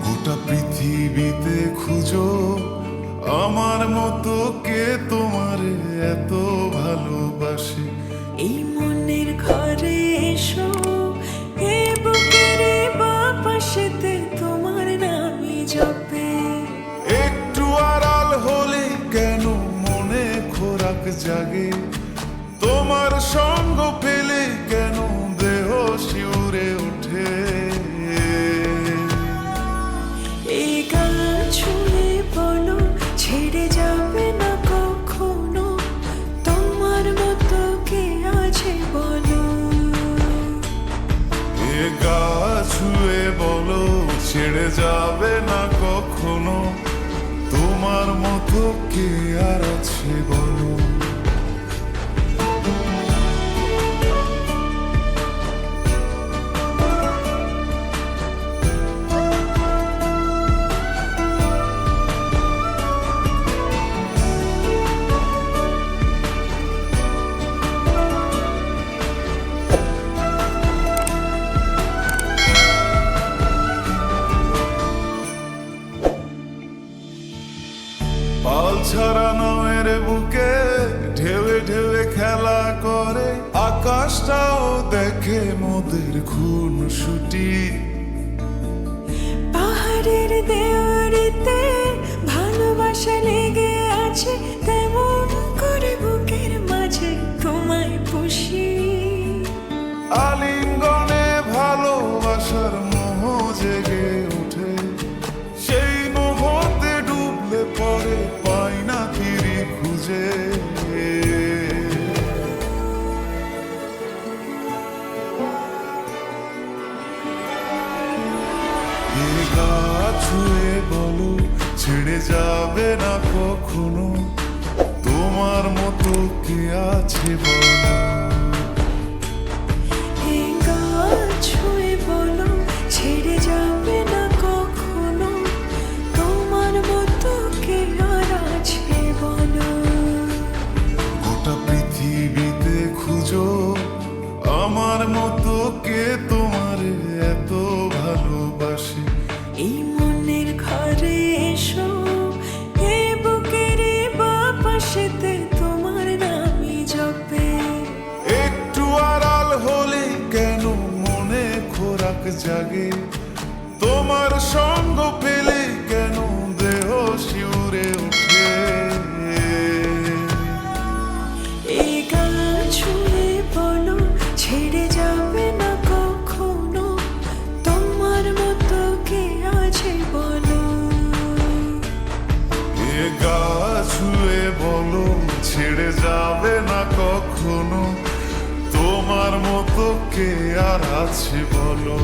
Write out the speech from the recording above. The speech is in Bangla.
গোটা পৃথিবীতে খুঁজো আমার মতো কে তোমার এত ভালোবাসে। এই মনের ঘরে এসো, এ বুকের বাপাশেতে তোমার নামই জপে। একটু আড়াল হলে কেন মনে খোরাক জাগে, তোমার সঙ্গ পেলে কেন দেহ শিউরে ওঠে। এই গান শুনে বলো ছেড়ে যাবে না কখনো, তোমার মতো কে আছে বলো। এ গা ছুঁয়ে বলো ছেড়ে যাবে না কখনো, তোমার মতো কে আর আছে বলো। পাল ছাড়া নয়ের বুকে ঢেউে ঢেউে খেলা করে, আকাশটাও দেখে মোদের খুনসুটি। পাহাড়ের দেওয়ারিতে ভালোবাসা লেগে আছে, তেমন করে বুকের মাঝে তোমায় পুষি। আলিঙ্গনে ভালোবাসার মোহ জেগে ওঠে, সেই মোহতে ডুবলে পরে পাই না ফিরি খুঁজে। এ গা ছুঁয়ে বলো ছেড়ে যাবে না কখনো, তোমার মতো কে আছে বলো। এই গান ছুঁয়ে বলো ছেড়ে যাবে না কখনো, তোমার মতো কে আর আছে বলো। গোটা পৃথিবীতে খুঁজো আমার মতো কে তোমার এত ভালোবাসে। এই মনের ঘরে এসো, এ বুকের বাপাশেতে তোমার নামই জপে। একটু আড়াল হলে কেন মনে খোরাক জাগে, তোমার সঙ্গ পেলে কেন দেহ শিউরে ওঠে। এই গান ছুঁয়ে বলো ছেড়ে যাবে না কখনো, তোমার মতো কে আছে বলো। এ গা ছুঁয়ে বলো ছেড়ে যাবে না কখনো, তোমার মতো কে আর আছে বলো।